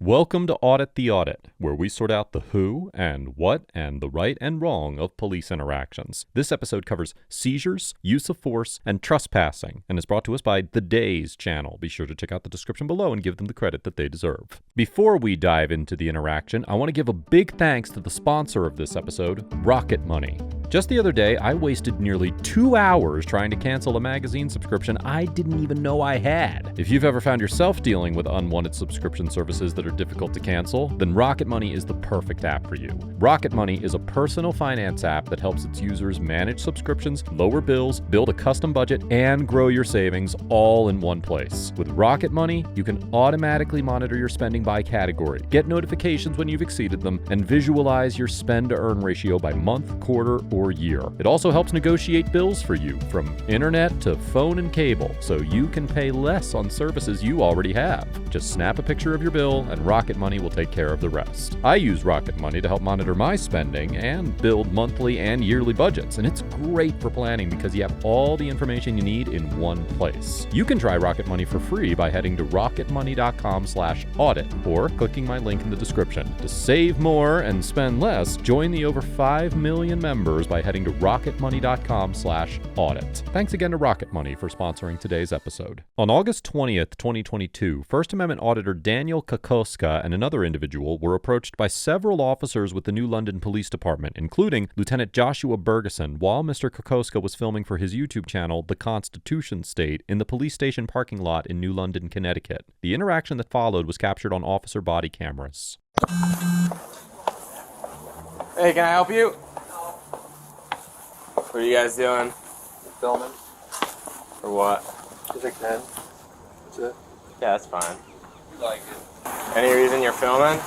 Welcome to Audit the Audit, where we sort out the who and what and the right and wrong of police interactions. This episode covers seizures, use of force, and trespassing, and is brought to us by The Days channel. Be sure to check out the description below and give them the credit that they deserve. Before we dive into the interaction, I want to give a big thanks to the sponsor of this episode, Rocket Money. Just the other day, I wasted nearly 2 hours trying to cancel a magazine subscription I didn't even know I had. If you've ever found yourself dealing with unwanted subscription services that are difficult to cancel, then Rocket Money is the perfect app for you. Rocket Money is a personal finance app that helps its users manage subscriptions, lower bills, build a custom budget, and grow your savings all in one place. With Rocket Money, you can automatically monitor your spending by category, get notifications when you've exceeded them, and visualize your spend-to-earn ratio by month, quarter, or year. It also helps negotiate bills for you, from internet to phone and cable, so you can pay less on services you already have. Just snap a picture of your bill and Rocket Money will take care of the rest. I use Rocket Money to help monitor my spending and build monthly and yearly budgets, and it's great for planning because you have all the information you need in one place. You can try Rocket Money for free by heading to rocketmoney.com/audit or clicking my link in the description. To save more and spend less, join the over 5 million members by heading to rocketmoney.com/audit. Thanks again to Rocket Money for sponsoring today's episode. On August 20th, 2022, First Amendment Auditor Daniel Kokoska and another individual were approached by several officers with the New London Police Department, including Lieutenant Joshua Bergeson, while Mr. Kokoska was filming for his YouTube channel, The Constitution State, in the police station parking lot in New London, Connecticut. The interaction that followed was captured on officer body cameras. Hey, can I help you? What are you guys doing? Filming. For what? Because I can. That's it. Yeah, that's fine. You like it. Any reason you're filming?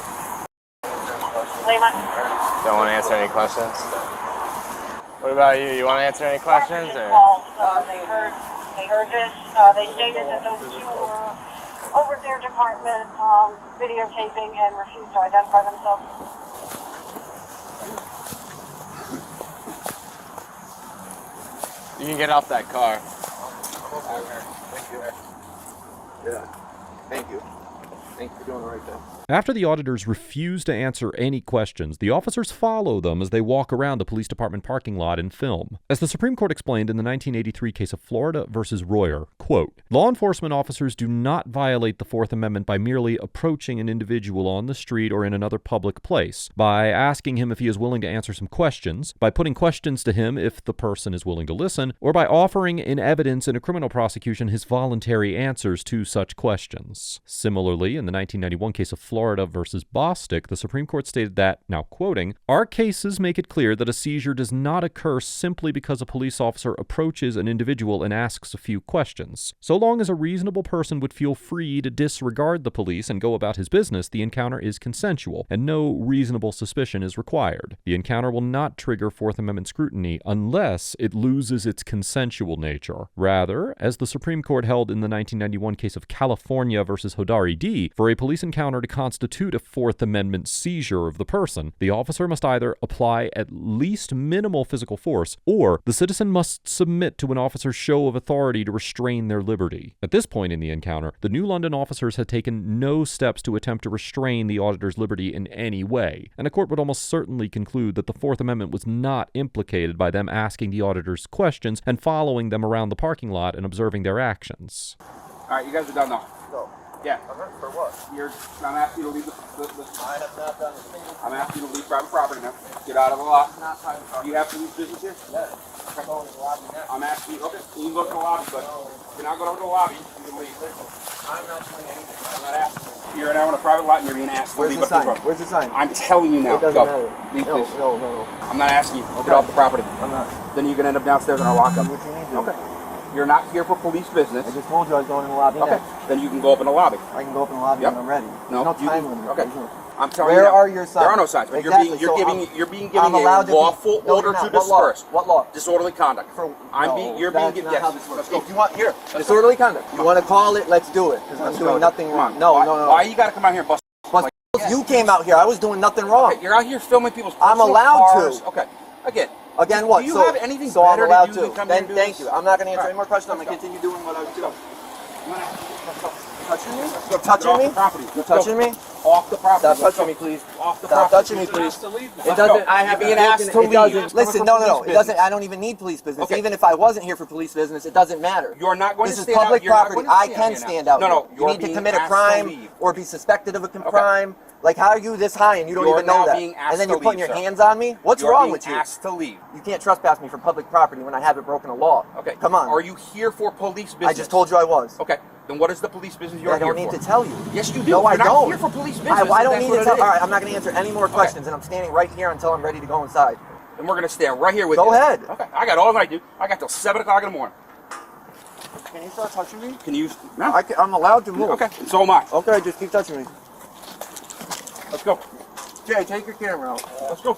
Don't want to answer any questions? What about you? You want to answer any questions? Or? They heard this. They stated that those two were over their department videotaping and refused to identify themselves. You can get off that car. Thank you. Yeah. Thank you. Thank you for doing the right thing. After the auditors refuse to answer any questions, the officers follow them as they walk around the police department parking lot and film. As the Supreme Court explained in the 1983 case of Florida versus Royer, quote, "Law enforcement officers do not violate the Fourth Amendment by merely approaching an individual on the street or in another public place, by asking him if he is willing to answer some questions, by putting questions to him if the person is willing to listen, or by offering in evidence in a criminal prosecution his voluntary answers to such questions." Similarly, in the 1991 case of Florida versus Bostick, the Supreme Court stated that, now quoting, "Our cases make it clear that a seizure does not occur simply because a police officer approaches an individual and asks a few questions. So long as a reasonable person would feel free to disregard the police and go about his business, the encounter is consensual, and no reasonable suspicion is required. The encounter will not trigger Fourth Amendment scrutiny unless it loses its consensual nature. Rather, as the Supreme Court held in the 1991 case of California versus Hodari D., for a police encounter to constitute a Fourth Amendment seizure of the person, the officer must either apply at least minimal physical force, or the citizen must submit to an officer's show of authority to restrain their liberty. At this point in the encounter, the New London officers had taken no steps to attempt to restrain the auditor's liberty in any way, and a court would almost certainly conclude that the Fourth Amendment was not implicated by them asking the auditors questions and following them around the parking lot and observing their actions. All right, you guys are done now. Go. Yeah. For what? I'm asking you to leave the I have not done the thing. I'm asking you to leave private property now. Get out of the lot. Not private Do property. you have police business here? Yes. I'm going to the lobby now. I'm asking you, okay, you can go to the lobby, but if you're not going to the lobby, you can leave. I'm not doing anything. I'm not asking you. You're now in a private lot and you're being asked to Where's leave the up the sign? road. Where's the sign? I'm telling you now. It doesn't Go. matter. Leave No. this. I'm not asking you. Okay. Get off the property. I'm not. Then you can end up downstairs in our lockup. What you need to do. Okay. You're not here for police business. I just told you I was going in the lobby Okay. next. Then you can go up in the lobby. I can go up in the lobby Yep. when I'm ready. No, There's no you time can- limit. okay. There's no- I'm telling Where you now. are your signs? There are no signs, but Exactly. you're So being I'm given allowed a to lawful be, no, order you're to not. What law? disperse. What law? Disorderly conduct. For, You're being that's given, not yes. how this works. Let's go. If you want, here, disorderly conduct. You want to call it, let's do it. Because I'm doing nothing Come wrong. on. No, Why- no, no. Why you gotta come out here and bust? But you came out here. I was doing nothing wrong. Okay, you're out here filming people's I'm personal allowed cars. to. Okay. Again. Again, what? Do you so, have anything so better I'm allowed to do than come here Then and do thank this? you. I'm not going to answer All any more questions. I'm Let's going to go. continue doing what I was doing. Let's go. touching me? Go, Touching get me? off the property. You Let's go. touching me? Off the property. Stop Let's touching go. me, please. Off the Stop property. touching me, please. Let's go. I have Being asked to it doesn't. leave. Listen, no. Police It doesn't. business. I don't even need police business. Okay. Even if I wasn't here for police business, it doesn't matter. You're not going This to is stand out. public You're not property. going to I stand can here now. stand out. No, here. You you're need to being commit a asked to crime leave. or be suspected of a crime. Like, how are you this high and you don't You're even know now that? being asked And then to you're putting leave, your sir. hands on me? What's You're wrong being with you? asked to leave. You can't trespass me for public property when I haven't broken a law. Okay. Come on. Are you here for police business? I just told you I was. Okay. Then what is the police business you're I don't here need for? to tell you. Yes, you do. No, You're I not don't. here for police business. I don't That's need what to it tell. is. All right, I'm not going to answer any more questions, and I'm standing right here until I'm ready to go inside. And we're going to stand right here with Go you. ahead. Okay. I got all night, dude. I got till 7 o'clock in the morning. Can you start touching me? Can you? No. I'm allowed to move. Okay. And so am I. Okay, just keep touching me. Let's go. Jay, take your camera out. Let's go.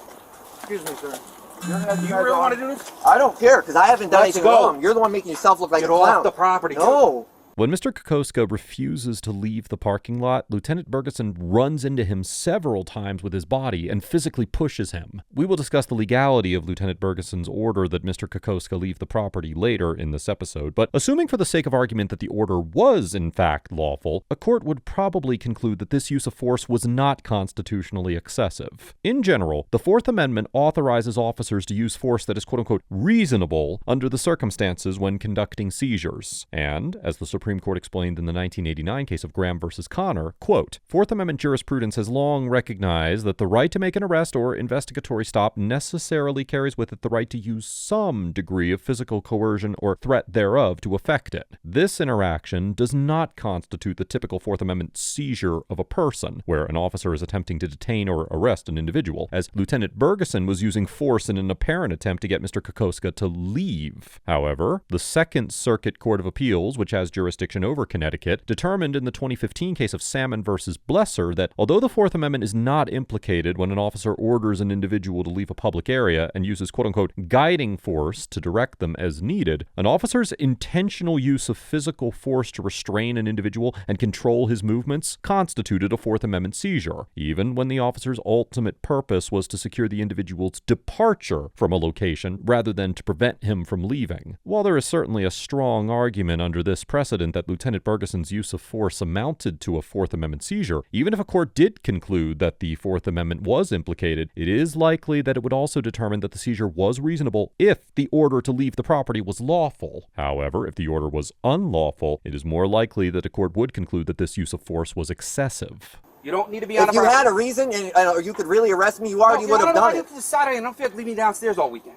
Excuse me, sir. Do you really want to do this? I don't care, because I haven't done Let's anything go. wrong. You're the one making yourself look like Get a clown. off the property. No. When Mr. Kokoska refuses to leave the parking lot, Lieutenant Bergeson runs into him several times with his body and physically pushes him. We will discuss the legality of Lieutenant Bergeson's order that Mr. Kokoska leave the property later in this episode, but assuming for the sake of argument that the order was in fact lawful, a court would probably conclude that this use of force was not constitutionally excessive. In general, the Fourth Amendment authorizes officers to use force that is quote-unquote reasonable under the circumstances when conducting seizures, and, as the Supreme Court explained in the 1989 case of Graham versus Connor, quote, Fourth Amendment jurisprudence has long recognized that the right to make an arrest or investigatory stop necessarily carries with it the right to use some degree of physical coercion or threat thereof to effect it. This interaction does not constitute the typical Fourth Amendment seizure of a person, where an officer is attempting to detain or arrest an individual, as Lieutenant Bergeson was using force in an apparent attempt to get Mr. Kokoska to leave. However, the Second Circuit Court of Appeals, which has jurisdiction over Connecticut, determined in the 2015 case of Salmon versus Blesser that although the Fourth Amendment is not implicated when an officer orders an individual to leave a public area and uses quote-unquote guiding force to direct them as needed, an officer's intentional use of physical force to restrain an individual and control his movements constituted a Fourth Amendment seizure, even when the officer's ultimate purpose was to secure the individual's departure from a location rather than to prevent him from leaving. While there is certainly a strong argument under this precedent that Lieutenant Bergeson's use of force amounted to a Fourth Amendment seizure, even if a court did conclude that the Fourth Amendment was implicated, it is likely that it would also determine that the seizure was reasonable if the order to leave the property was lawful. However, if the order was unlawful, it is more likely that a court would conclude that this use of force was excessive. You don't need to be on If you had a reason or you could really arrest me, you already would have done it. Saturday, I don't feel like leaving downstairs all weekend.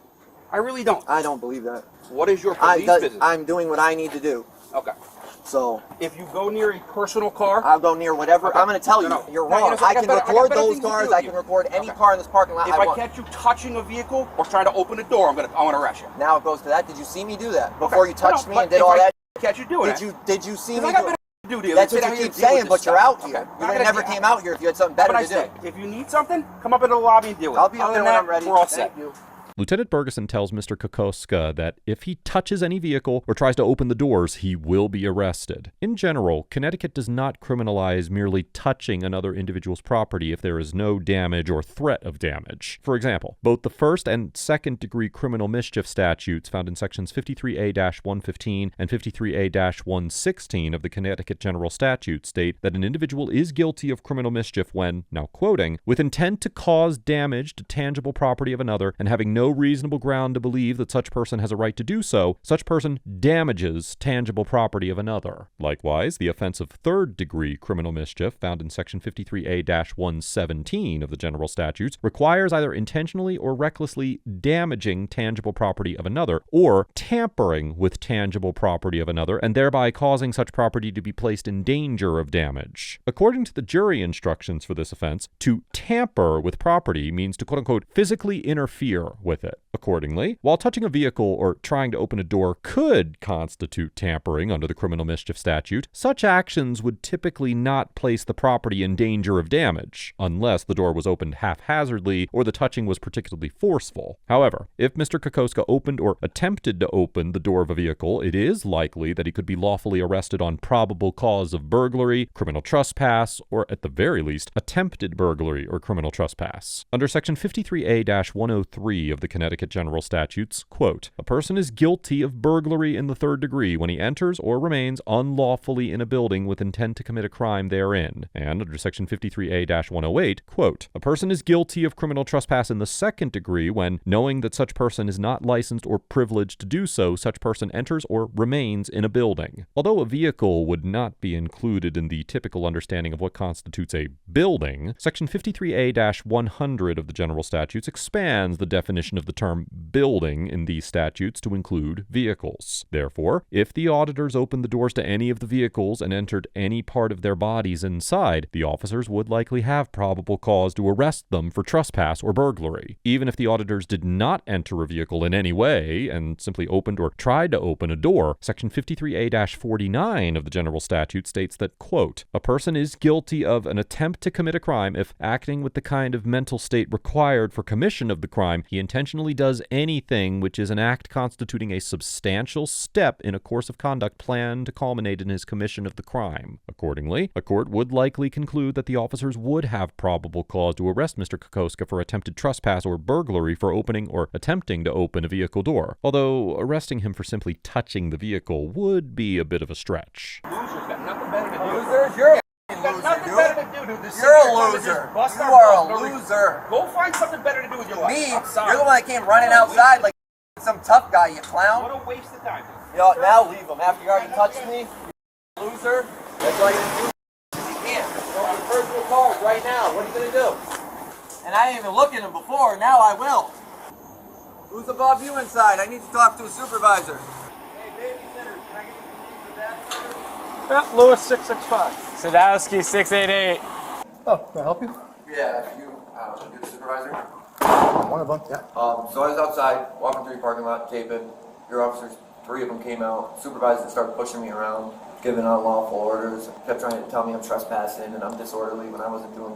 I really don't. I don't believe that. What is your police business? I'm doing what I need to do. Okay. So if you go near a personal car, I'll go near whatever. Okay. I'm going to tell you, No. you're No, wrong. I can record those things to cars. do I with can you. record any Okay. car in this parking lot if I I want. catch you touching a vehicle or trying to open a door, I want to arrest you. Now it goes to that. Did you see me do that before you touched me but and did if all I that? Catch you doing it. Did you see me? I got do better it? to do. That's what you keep saying, but you're out here. You would have never came out here if you had something better to do. If you need something, come up into the lobby and deal with it. I'll be out there when I'm ready. We're all set. Thank you. Lieutenant Bergeson tells Mr. Kokoska that if he touches any vehicle or tries to open the doors, he will be arrested. In general, Connecticut does not criminalize merely touching another individual's property if there is no damage or threat of damage. For example, both the first and second degree criminal mischief statutes found in sections 53A-115 and 53A-116 of the Connecticut General Statutes state that an individual is guilty of criminal mischief when, now quoting, with intent to cause damage to tangible property of another and having no reasonable ground to believe that such person has a right to do so, such person damages tangible property of another. Likewise, the offense of third-degree criminal mischief, found in section 53A-117 of the General Statutes, requires either intentionally or recklessly damaging tangible property of another, or tampering with tangible property of another, and thereby causing such property to be placed in danger of damage. According to the jury instructions for this offense, to tamper with property means to quote-unquote physically interfere with it. Accordingly, while touching a vehicle or trying to open a door could constitute tampering under the criminal mischief statute, such actions would typically not place the property in danger of damage, unless the door was opened haphazardly or the touching was particularly forceful. However, if Mr. Kokoska opened or attempted to open the door of a vehicle, it is likely that he could be lawfully arrested on probable cause of burglary, criminal trespass, or at the very least, attempted burglary or criminal trespass. Under section 53A-103 of the Connecticut General Statutes, quote, a person is guilty of burglary in the third degree when he enters or remains unlawfully in a building with intent to commit a crime therein. And under Section 53A-108, quote, a person is guilty of criminal trespass in the second degree when, knowing that such person is not licensed or privileged to do so, such person enters or remains in a building. Although a vehicle would not be included in the typical understanding of what constitutes a building, Section 53A-100 of the General Statutes expands the definition of the term building in these statutes to include vehicles. Therefore, if the auditors opened the doors to any of the vehicles and entered any part of their bodies inside, the officers would likely have probable cause to arrest them for trespass or burglary. Even if the auditors did not enter a vehicle in any way and simply opened or tried to open a door, Section 53A-49 of the General Statute states that, quote, a person is guilty of an attempt to commit a crime if, acting with the kind of mental state required for commission of the crime, he intentionally does anything which is an act constituting a substantial step in a course of conduct planned to culminate in his commission of the crime. Accordingly, a court would likely conclude that the officers would have probable cause to arrest Mr. Kokoska for attempted trespass or burglary for opening or attempting to open a vehicle door, although arresting him for simply touching the vehicle would be a bit of a stretch. Losers got nothing better to do. Losers? You're a Got nothing loser, better to do, dude. Just sit You're here a and loser. just bust You our are balls. a loser. Go find something better to do with your life. Me? I'm sorry. You're the one that came running outside like some tough guy, you clown. What a waste of time. Yo, now leave him. After you already touched me, you loser. That's all you're gonna do. You can't. Throw your personal cards right now. What are you gonna do? And I didn't even look at him before. Now I will. Who's above you inside? I need to talk to a supervisor. Hey, babysitter, can I get your name for that? Yeah, Lewis 665. Sadowski 688. Oh, can I help you? Yeah, you're the supervisor. One of them, yeah. So I was outside, walking through your parking lot, taping. Your officers, 3 of them came out. Supervisors started pushing me around, giving out lawful orders. Kept trying to tell me I'm trespassing and I'm disorderly when I wasn't doing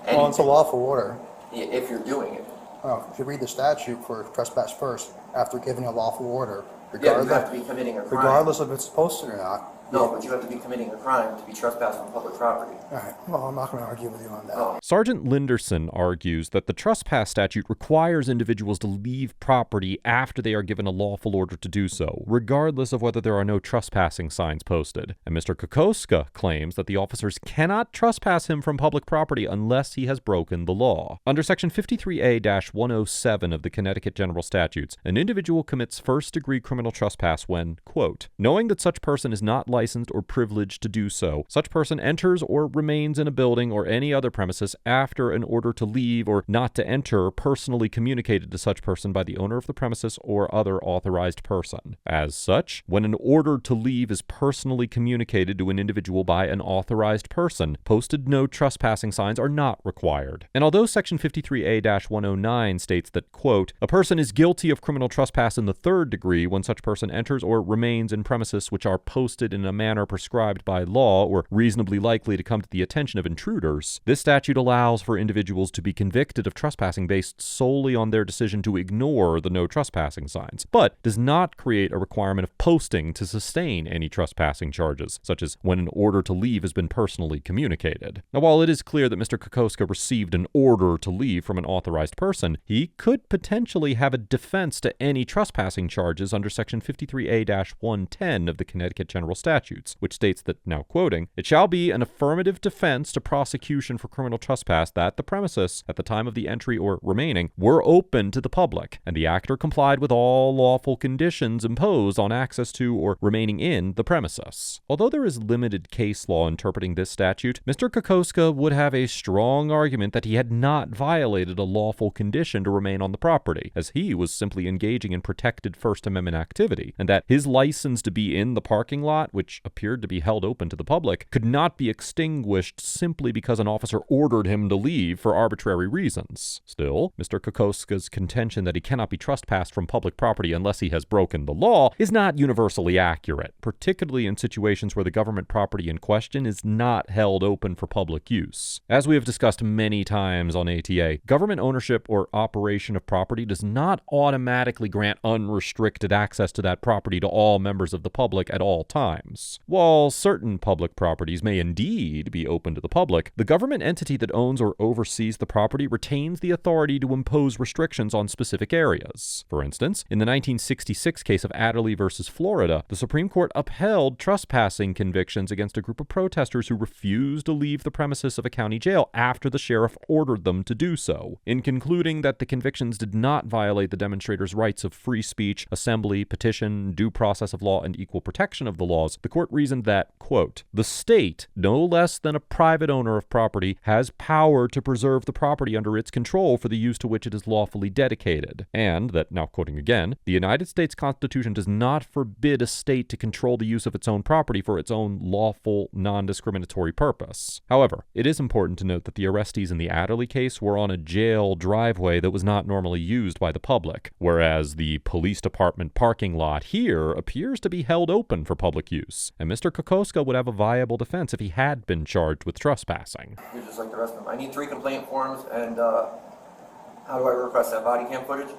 anything. Well, it's a lawful order. Yeah, if you're doing it. Oh, if you read the statute for trespass first, after giving a lawful order, Yeah, you have to be committing a crime. regardless if it's posted or not. No, but you have to be committing a crime to be trespassing on public property. All right, well, I'm not going to argue with you on that. Oh. Sergeant Linderson argues that the trespass statute requires individuals to leave property after they are given a lawful order to do so, regardless of whether there are no trespassing signs posted. And Mr. Kokoska claims that the officers cannot trespass him from public property unless he has broken the law. Under Section 53A-107 of the Connecticut General Statutes, an individual commits first-degree criminal trespass when, quote, knowing that such person is not licensed or privileged to do so, such person enters or remains in a building or any other premises after an order to leave or not to enter personally communicated to such person by the owner of the premises or other authorized person. As such, when an order to leave is personally communicated to an individual by an authorized person, posted no trespassing signs are not required. And although Section 53A-109 states that, quote, a person is guilty of criminal trespass in the third degree when such person enters or remains in premises which are posted in a manner prescribed by law or reasonably likely to come to the attention of intruders, this statute allows for individuals to be convicted of trespassing based solely on their decision to ignore the no trespassing signs, but does not create a requirement of posting to sustain any trespassing charges, such as when an order to leave has been personally communicated. Now, while it is clear that Mr. Kokoska received an order to leave from an authorized person, he could potentially have a defense to any trespassing charges under Section 53A-110 of the Connecticut General Statutes, which states that, now quoting, it shall be an affirmative defense to prosecution for criminal trespass that the premises, at the time of the entry or remaining, were open to the public, and the actor complied with all lawful conditions imposed on access to or remaining in the premises. Although there is limited case law interpreting this statute, Mr. Kokoska would have a strong argument that he had not violated a lawful condition to remain on the property, as he was simply engaging in protected First Amendment activity, and that his license to be in the parking lot, which appeared to be held open to the public, could not be extinguished simply because an officer ordered him to leave for arbitrary reasons. Still, Mr. Kokoska's contention that he cannot be trespassed from public property unless he has broken the law is not universally accurate, particularly in situations where the government property in question is not held open for public use. As we have discussed many times on ATA, government ownership or operation of property does not automatically grant unrestricted access to that property to all members of the public at all times. crimes. While certain public properties may indeed be open to the public, the government entity that owns or oversees the property retains the authority to impose restrictions on specific areas. For instance, in the 1966 case of Adderley versus Florida, the Supreme Court upheld trespassing convictions against a group of protesters who refused to leave the premises of a county jail after the sheriff ordered them to do so. In concluding that the convictions did not violate the demonstrators' rights of free speech, assembly, petition, due process of law, and equal protection of the laws, the court reasoned that, quote, the state, no less than a private owner of property, has power to preserve the property under its control for the use to which it is lawfully dedicated, and that, now quoting again, the United States Constitution does not forbid a state to control the use of its own property for its own lawful, non-discriminatory purpose. However, it is important to note that the arrestees in the Adderley case were on a jail driveway that was not normally used by the public, whereas the police department parking lot here appears to be held open for public use, and Mr. Kokoska would have a viable defense if he had been charged with trespassing. You're just like the rest of them. I need 3 complaint forms, and how do I request that body cam footage?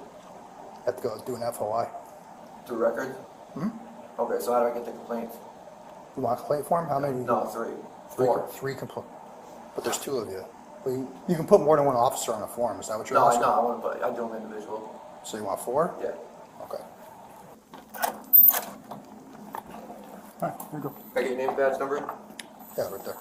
Have to go do an FOI. Through records? Okay, so how do I get the complaints? You want a complaint form? How many? No, 3. 4. Three complaint. But there's 2 of you. But you can put more than one officer on a form. Is that what you're No, asking? I want to put. I do them individual. So you want 4? Yeah. Okay. All right, here you go. Can I get your name, badge number? Yeah, right there.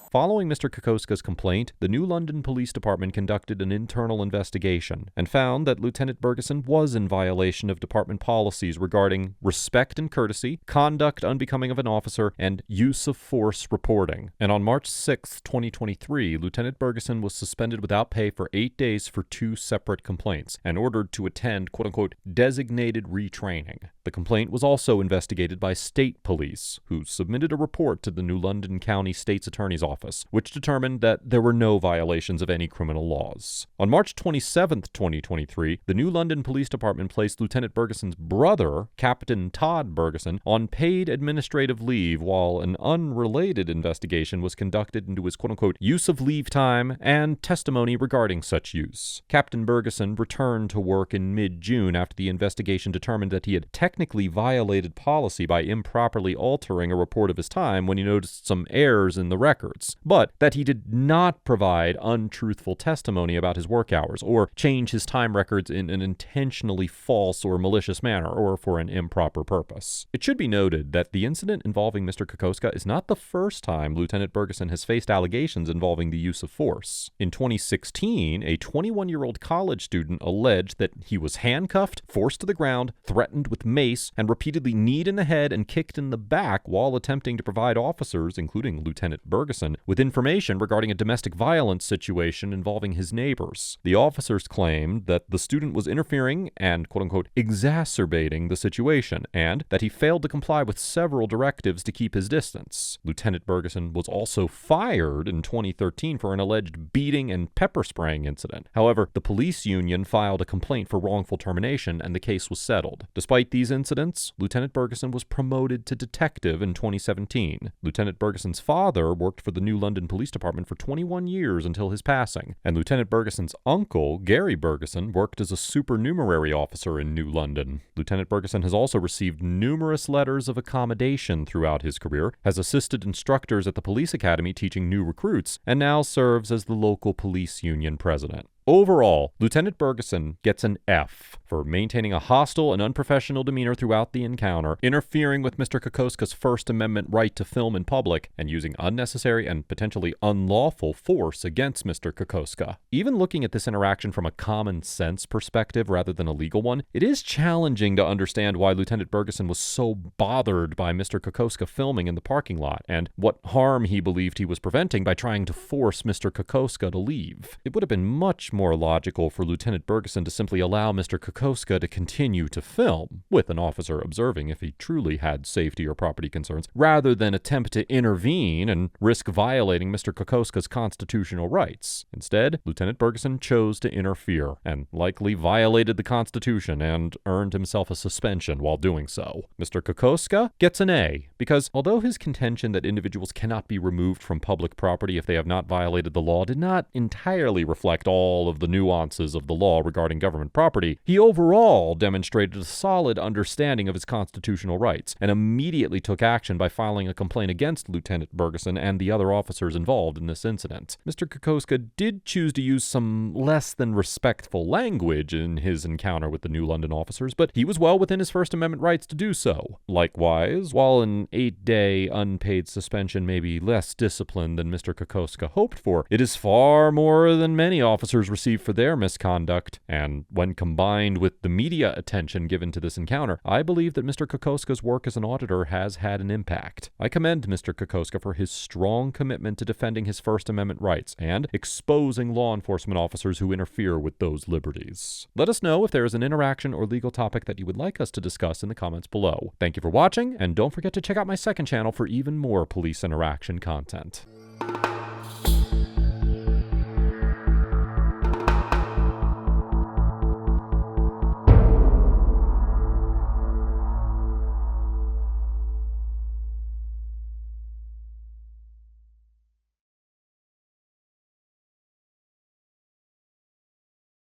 Following Mr. Kokoska's complaint, the New London Police Department conducted an internal investigation and found that Lieutenant Bergeson was in violation of department policies regarding respect and courtesy, conduct unbecoming of an officer, and use of force reporting. And on March 6, 2023, Lieutenant Bergeson was suspended without pay for 8 days for 2 separate complaints and ordered to attend, quote-unquote, designated retraining. The complaint was also investigated by state police, who submitted a report to the New London County State's Attorney's Office, which determined that there were no violations of any criminal laws. On March 27, 2023, the New London Police Department placed Lieutenant Bergeson's brother, Captain Todd Bergeson, on paid administrative leave while an unrelated investigation was conducted into his quote-unquote use of leave time and testimony regarding such use. Captain Bergeson returned to work in mid-June after the investigation determined that he had technically violated policy by improperly altering a report of his time when he noticed some errors in the records, but that he did not provide untruthful testimony about his work hours or change his time records in an intentionally false or malicious manner or for an improper purpose. It should be noted that the incident involving Mr. Kokoska is not the first time Lieutenant Bergeson has faced allegations involving the use of force. In 2016, a 21-year-old college student alleged that he was handcuffed, forced to the ground, threatened with mace, and repeatedly kneed in the head and kicked in the back while attempting to provide officers, including Lieutenant Bergeson, with information regarding a domestic violence situation involving his neighbors. The officers claimed that the student was interfering and, quote-unquote, exacerbating the situation, and that he failed to comply with several directives to keep his distance. Lieutenant Bergeson was also fired in 2013 for an alleged beating and pepper spraying incident. However, the police union filed a complaint for wrongful termination, and the case was settled. Despite these incidents, Lieutenant Bergeson was promoted to detective in 2017. Lieutenant Bergeson's father worked for the New London Police Department for 21 years until his passing, and Lieutenant Bergeson's uncle, Gary Bergeson, worked as a supernumerary officer in New London. Lieutenant Bergeson has also received numerous letters of accommodation throughout his career, has assisted instructors at the police academy teaching new recruits, and now serves as the local police union president. Overall, Lieutenant Bergeson gets an F for maintaining a hostile and unprofessional demeanor throughout the encounter, interfering with Mr. Kokoska's First Amendment right to film in public, and using unnecessary and potentially unlawful force against Mr. Kokoska. Even looking at this interaction from a common sense perspective rather than a legal one, it is challenging to understand why Lieutenant Bergeson was so bothered by Mr. Kokoska filming in the parking lot, and what harm he believed he was preventing by trying to force Mr. Kokoska to leave. It would have been much more logical for Lieutenant Bergeson to simply allow Mr. Kokoska to continue to film, with an officer observing if he truly had safety or property concerns, rather than attempt to intervene and risk violating Mr. Kokoska's constitutional rights. Instead, Lieutenant Bergeson chose to interfere, and likely violated the Constitution and earned himself a suspension while doing so. Mr. Kokoska gets an A, because although his contention that individuals cannot be removed from public property if they have not violated the law did not entirely reflect all all of the nuances of the law regarding government property, he overall demonstrated a solid understanding of his constitutional rights and immediately took action by filing a complaint against Lieutenant Bergeson and the other officers involved in this incident. Mr. Kokoska did choose to use some less than respectful language in his encounter with the New London officers, but he was well within his First Amendment rights to do so. Likewise, while an 8-day unpaid suspension may be less discipline than Mr. Kokoska hoped for, it is far more than many officers received for their misconduct, and when combined with the media attention given to this encounter, I believe that Mr. Kokoska's work as an auditor has had an impact. I commend Mr. Kokoska for his strong commitment to defending his First Amendment rights and exposing law enforcement officers who interfere with those liberties. Let us know if there is an interaction or legal topic that you would like us to discuss in the comments below. Thank you for watching, and don't forget to check out my second channel for even more police interaction content.